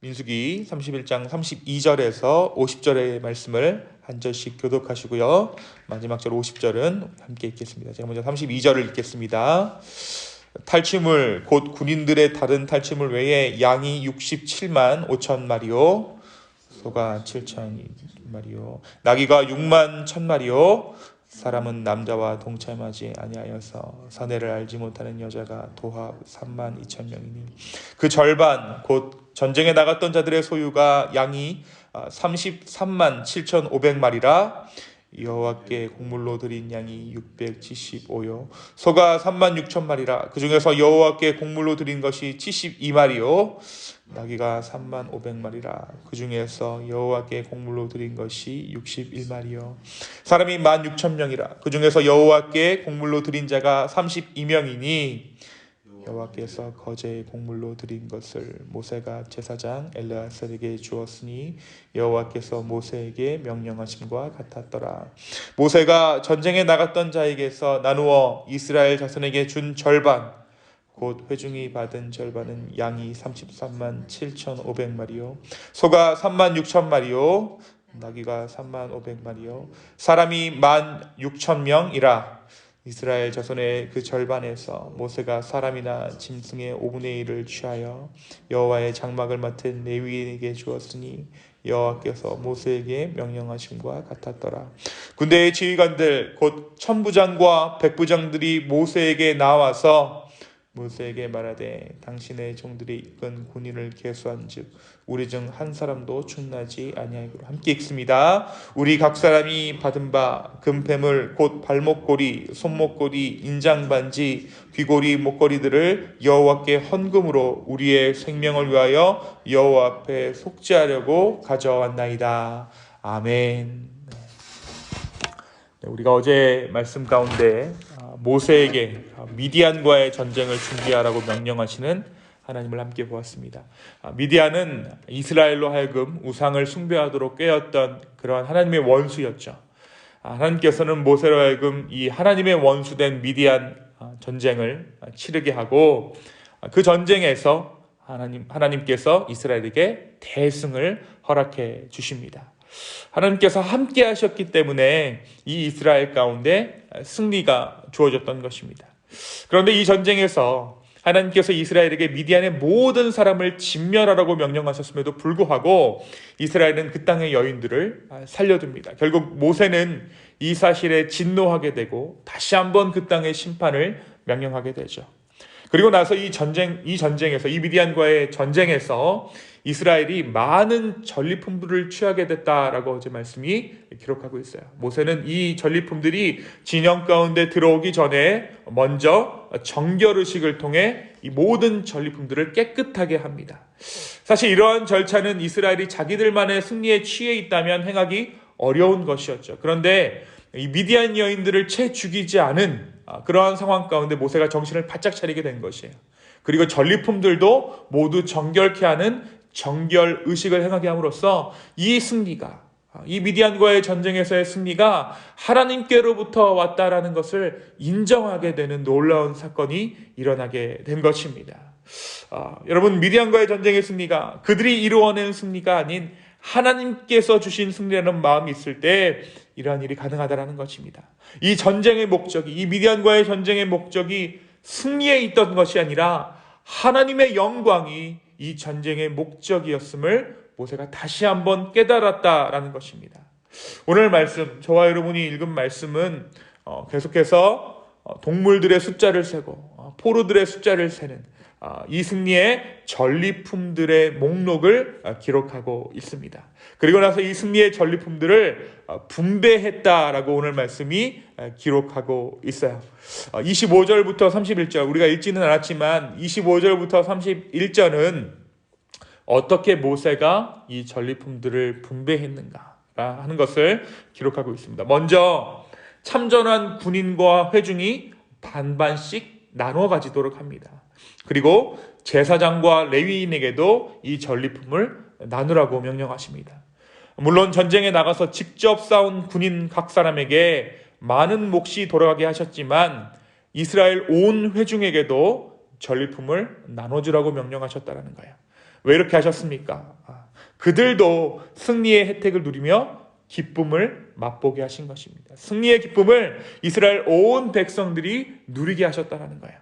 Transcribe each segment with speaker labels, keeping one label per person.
Speaker 1: 민수기 31장 32절에서 50절의 말씀을 한 절씩 교독하시고요. 마지막 절 50절은 함께 읽겠습니다. 제가 먼저 32절을 읽겠습니다. 탈취물 곧 군인들의 다른 탈취물 외에 양이 67만 5천 마리요, 소가 7천 마리요, 나귀가 6만 1천 마리요. 사람은 남자와 동참하지 아니하여서 사내를 알지 못하는 여자가 도합 3만 2천 명이니 그 절반 곧 전쟁에 나갔던 자들의 소유가 양이 33만 7,500마리라. 여호와께 곡물로 드린 양이 675요 소가 3만 6천 마리라. 그 중에서 여호와께 곡물로 드린 것이 72마리요 나귀가 3만 500마리라. 그 중에서 여호와께 곡물로 드린 것이 61마리요 사람이 1만 6천 명이라. 그 중에서 여호와께 곡물로 드린 자가 32명이니 여호와께서 거제의 곡물로 드린 것을 모세가 제사장 엘르아살에게 주었으니 여호와께서 모세에게 명령하심과 같았더라. 모세가 전쟁에 나갔던 자에게서 나누어 이스라엘 자손에게 준 절반 곧 회중이 받은 절반은 양이 33만 7,500마리요 소가 3만 6천 마리요 나귀가 3만 500마리요 사람이 1만 6천 명이라. 이스라엘 자손의 그 절반에서 모세가 사람이나 짐승의 5분의 1을 취하여 여호와의 장막을 맡은 레위인에게 주었으니 여호와께서 모세에게 명령하심과 같았더라. 군대의 지휘관들 곧 천부장과 백부장들이 모세에게 나와서 모세에게 말하되 당신의 종들이 이끈 군인을 계수한즉 우리 중 한 사람도 충나지 아니하기로. 함께 읽습니다. 우리 각 사람이 받은 바 금패물 곧 발목고리, 손목고리, 인장반지, 귀고리, 목걸이들을 여호와께 헌금으로 우리의 생명을 위하여 여호와 앞에 속죄하려고 가져왔나이다. 아멘. 우리가 어제 말씀 가운데 모세에게 미디안과의 전쟁을 준비하라고 명령하시는 하나님을 함께 보았습니다. 미디안은 이스라엘로 하여금 우상을 숭배하도록 꾀었던 그러한 하나님의 원수였죠. 하나님께서는 모세로 하여금 이 하나님의 원수된 미디안 전쟁을 치르게 하고 그 전쟁에서 하나님께서 이스라엘에게 대승을 허락해 주십니다. 하나님께서 함께 하셨기 때문에 이 이스라엘 가운데 승리가 주어졌던 것입니다. 그런데 이 전쟁에서 하나님께서 이스라엘에게 미디안의 모든 사람을 진멸하라고 명령하셨음에도 불구하고 이스라엘은 그 땅의 여인들을 살려둡니다. 결국 모세는 이 사실에 진노하게 되고 다시 한번 그 땅의 심판을 명령하게 되죠. 그리고 나서 이 전쟁에서, 이 미디안과의 전쟁에서 이스라엘이 많은 전리품들을 취하게 됐다라고 어제 말씀이 기록하고 있어요. 모세는 이 전리품들이 진영 가운데 들어오기 전에 먼저 정결의식을 통해 이 모든 전리품들을 깨끗하게 합니다. 사실 이러한 절차는 이스라엘이 자기들만의 승리에 취해 있다면 행하기 어려운 것이었죠. 그런데 이 미디안 여인들을 채 죽이지 않은 그러한 상황 가운데 모세가 정신을 바짝 차리게 된 것이에요. 그리고 전리품들도 모두 정결케 하는 정결 의식을 행하게 함으로써 이 승리가, 이 미디안과의 전쟁에서의 승리가 하나님께로부터 왔다라는 것을 인정하게 되는 놀라운 사건이 일어나게 된 것입니다. 여러분, 미디안과의 전쟁의 승리가 그들이 이루어낸 승리가 아닌 하나님께서 주신 승리라는 마음이 있을 때 이러한 일이 가능하다는 것입니다. 이 전쟁의 목적이, 이 미디안과의 전쟁의 목적이 승리에 있던 것이 아니라 하나님의 영광이 이 전쟁의 목적이었음을 모세가 다시 한번 깨달았다라는 것입니다. 오늘 말씀, 저와 여러분이 읽은 말씀은 계속해서 동물들의 숫자를 세고 포로들의 숫자를 세는 이 승리의 전리품들의 목록을 기록하고 있습니다. 그리고 나서 이 승리의 전리품들을 분배했다라고 오늘 말씀이 기록하고 있어요. 25절부터 31절, 우리가 읽지는 않았지만 25절부터 31절은 어떻게 모세가 이 전리품들을 분배했는가 하는 것을 기록하고 있습니다. 먼저 참전한 군인과 회중이 반반씩 나눠 가지도록 합니다. 그리고 제사장과 레위인에게도 이 전리품을 나누라고 명령하십니다. 물론 전쟁에 나가서 직접 싸운 군인 각 사람에게 많은 몫이 돌아가게 하셨지만 이스라엘 온 회중에게도 전리품을 나눠주라고 명령하셨다는 거예요. 왜 이렇게 하셨습니까? 그들도 승리의 혜택을 누리며 기쁨을 맛보게 하신 것입니다. 승리의 기쁨을 이스라엘 온 백성들이 누리게 하셨다는 거예요.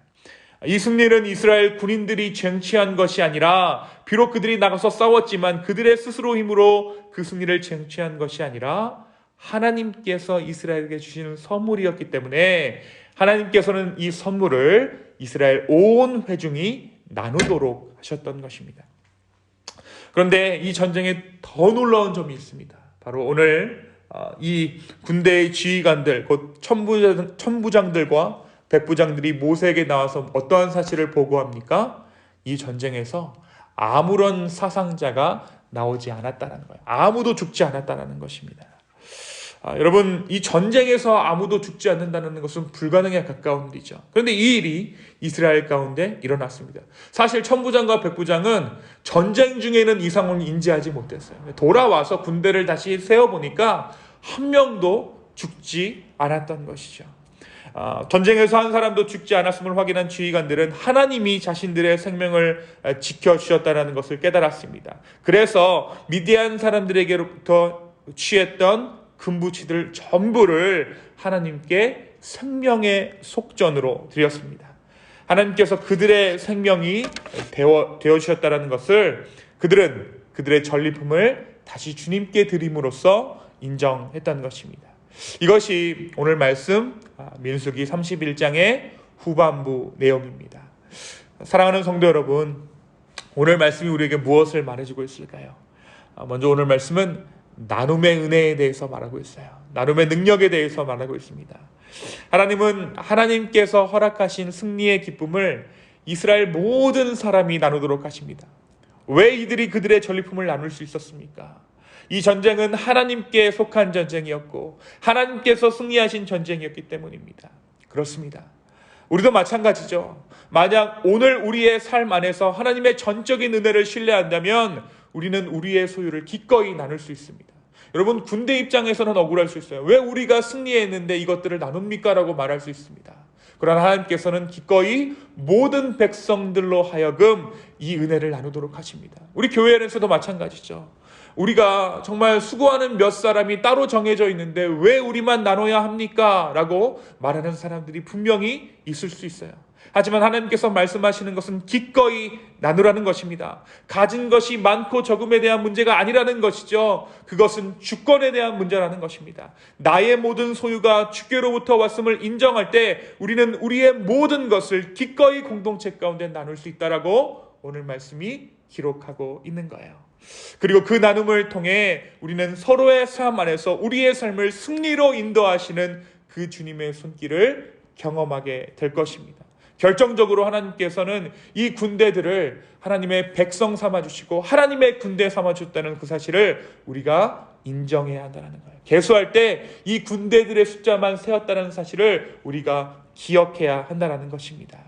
Speaker 1: 이 승리는 이스라엘 군인들이 쟁취한 것이 아니라, 비록 그들이 나가서 싸웠지만 그들의 스스로 힘으로 그 승리를 쟁취한 것이 아니라 하나님께서 이스라엘에게 주시는 선물이었기 때문에 하나님께서는 이 선물을 이스라엘 온 회중이 나누도록 하셨던 것입니다. 그런데 이 전쟁에 더 놀라운 점이 있습니다. 바로 오늘 이 군대의 지휘관들, 곧 천부장들과 백부장들이 모세에게 나와서 어떠한 사실을 보고합니까? 이 전쟁에서 아무런 사상자가 나오지 않았다는 거예요. 아무도 죽지 않았다는 것입니다. 여러분, 이 전쟁에서 아무도 죽지 않는다는 것은 불가능에 가까운 일이죠. 그런데 이 일이 이스라엘 가운데 일어났습니다. 사실 천부장과 백부장은 전쟁 중에는 이 상황을 인지하지 못했어요. 돌아와서 군대를 다시 세워보니까 한 명도 죽지 않았던 것이죠. 전쟁에서 한 사람도 죽지 않았음을 확인한 지휘관들은 하나님이 자신들의 생명을 지켜주셨다는 것을 깨달았습니다. 그래서 미디안 사람들에게로부터 취했던 금부치들 전부를 하나님께 생명의 속전으로 드렸습니다. 하나님께서 그들의 생명이 되어주셨다는 것을 그들은 그들의 전리품을 다시 주님께 드림으로써 인정했던 것입니다. 이것이 오늘 말씀 민수기 31장의 후반부 내용입니다. 사랑하는 성도 여러분, 오늘 말씀이 우리에게 무엇을 말해주고 있을까요? 먼저 오늘 말씀은 나눔의 은혜에 대해서 말하고 있어요. 나눔의 능력에 대해서 말하고 있습니다. 하나님은 하나님께서 허락하신 승리의 기쁨을 이스라엘 모든 사람이 나누도록 하십니다. 왜 이들이 그들의 전리품을 나눌 수 있었습니까? 이 전쟁은 하나님께 속한 전쟁이었고 하나님께서 승리하신 전쟁이었기 때문입니다. 그렇습니다. 우리도 마찬가지죠. 만약 오늘 우리의 삶 안에서 하나님의 전적인 은혜를 신뢰한다면 우리는 우리의 소유를 기꺼이 나눌 수 있습니다. 여러분, 군대 입장에서는 억울할 수 있어요. 왜 우리가 승리했는데 이것들을 나눕니까? 라고 말할 수 있습니다. 그러나 하나님께서는 기꺼이 모든 백성들로 하여금 이 은혜를 나누도록 하십니다. 우리 교회 안에서도 마찬가지죠. 우리가 정말 수고하는 몇 사람이 따로 정해져 있는데 왜 우리만 나눠야 합니까? 라고 말하는 사람들이 분명히 있을 수 있어요. 하지만 하나님께서 말씀하시는 것은 기꺼이 나누라는 것입니다. 가진 것이 많고 적음에 대한 문제가 아니라는 것이죠. 그것은 주권에 대한 문제라는 것입니다. 나의 모든 소유가 주께로부터 왔음을 인정할 때 우리는 우리의 모든 것을 기꺼이 공동체 가운데 나눌 수 있다라고 오늘 말씀이 기록하고 있는 거예요. 그리고 그 나눔을 통해 우리는 서로의 삶 안에서 우리의 삶을 승리로 인도하시는 그 주님의 손길을 경험하게 될 것입니다. 결정적으로 하나님께서는 이 군대들을 하나님의 백성 삼아주시고 하나님의 군대 삼아주셨다는 그 사실을 우리가 인정해야 한다는 거예요. 계수할 때 이 군대들의 숫자만 세었다는 사실을 우리가 기억해야 한다는 것입니다.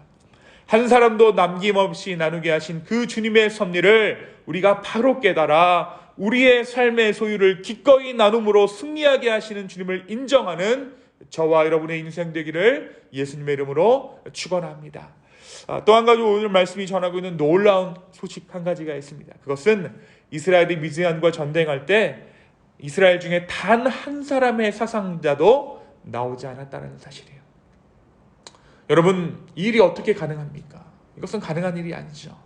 Speaker 1: 한 사람도 남김없이 나누게 하신 그 주님의 섭리를 우리가 바로 깨달아 우리의 삶의 소유를 기꺼이 나눔으로 승리하게 하시는 주님을 인정하는 저와 여러분의 인생 되기를 예수님의 이름으로 축원합니다. 또 한 가지 오늘 말씀이 전하고 있는 놀라운 소식 한 가지가 있습니다. 그것은 이스라엘이 미디안과 전쟁할 때 이스라엘 중에 단 한 사람의 사상자도 나오지 않았다는 사실이에요. 여러분, 이 일이 어떻게 가능합니까? 이것은 가능한 일이 아니죠.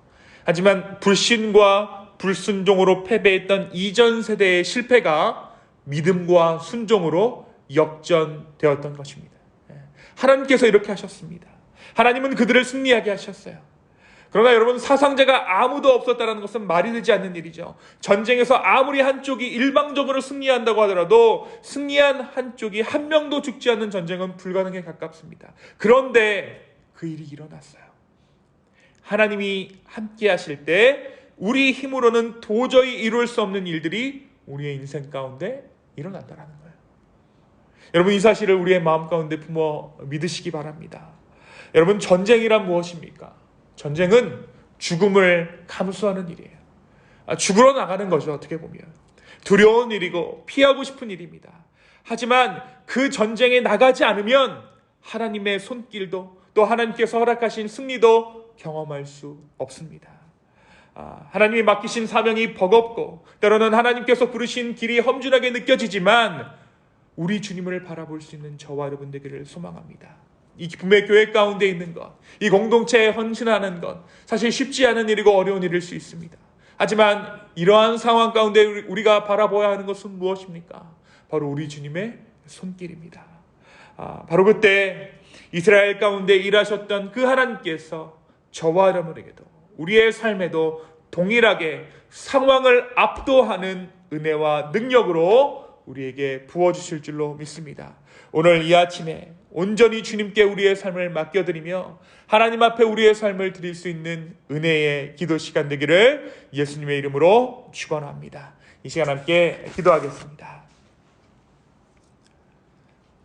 Speaker 1: 하지만 불신과 불순종으로 패배했던 이전 세대의 실패가 믿음과 순종으로 역전되었던 것입니다. 하나님께서 이렇게 하셨습니다. 하나님은 그들을 승리하게 하셨어요. 그러나 여러분, 사상자가 아무도 없었다는 것은 말이 되지 않는 일이죠. 전쟁에서 아무리 한쪽이 일방적으로 승리한다고 하더라도 승리한 한쪽이 한 명도 죽지 않는 전쟁은 불가능에 가깝습니다. 그런데 그 일이 일어났어요. 하나님이 함께 하실 때 우리 힘으로는 도저히 이룰 수 없는 일들이 우리의 인생 가운데 일어난다는 거예요. 여러분, 이 사실을 우리의 마음 가운데 품어 믿으시기 바랍니다. 여러분, 전쟁이란 무엇입니까? 전쟁은 죽음을 감수하는 일이에요. 죽으러 나가는 거죠. 어떻게 보면 두려운 일이고 피하고 싶은 일입니다. 하지만 그 전쟁에 나가지 않으면 하나님의 손길도 또 하나님께서 허락하신 승리도 경험할 수 없습니다. 하나님이 맡기신 사명이 버겁고 때로는 하나님께서 부르신 길이 험준하게 느껴지지만 우리 주님을 바라볼 수 있는 저와 여러분 되기를 소망합니다. 이 기쁨의 교회 가운데 있는 것, 이 공동체에 헌신하는 것, 사실 쉽지 않은 일이고 어려운 일일 수 있습니다. 하지만 이러한 상황 가운데 우리가 바라봐야 하는 것은 무엇입니까? 바로 우리 주님의 손길입니다. 바로 그때 이스라엘 가운데 일하셨던 그 하나님께서 저와 여러분에게도 우리의 삶에도 동일하게 상황을 압도하는 은혜와 능력으로 우리에게 부어주실 줄로 믿습니다. 오늘 이 아침에 온전히 주님께 우리의 삶을 맡겨드리며 하나님 앞에 우리의 삶을 드릴 수 있는 은혜의 기도 시간 되기를 예수님의 이름으로 축원합니다. 이 시간 함께 기도하겠습니다.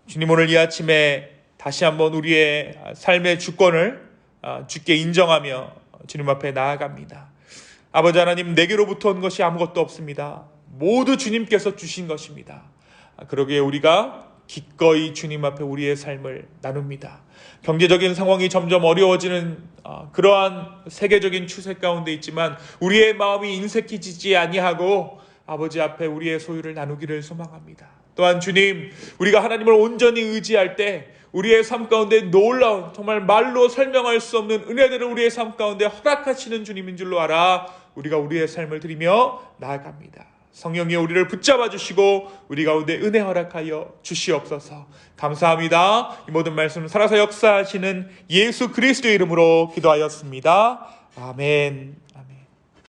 Speaker 1: 주님, 오늘 이 아침에 다시 한번 우리의 삶의 주권을 주께 인정하며 주님 앞에 나아갑니다. 아버지 하나님, 내게로부터 온 것이 아무것도 없습니다. 모두 주님께서 주신 것입니다. 그러기에 우리가 기꺼이 주님 앞에 우리의 삶을 나눕니다. 경제적인 상황이 점점 어려워지는 그러한 세계적인 추세 가운데 있지만 우리의 마음이 인색해지지 아니하고 아버지 앞에 우리의 소유를 나누기를 소망합니다. 또한 주님, 우리가 하나님을 온전히 의지할 때 우리의 삶 가운데 놀라운, 정말 말로 설명할 수 없는 은혜들을 우리의 삶 가운데 허락하시는 주님인 줄로 알아 우리가 우리의 삶을 드리며 나아갑니다. 성령이 우리를 붙잡아 주시고 우리 가운데 은혜 허락하여 주시옵소서. 감사합니다. 이 모든 말씀 살아서 역사하시는 예수 그리스도의 이름으로 기도하였습니다. 아멘.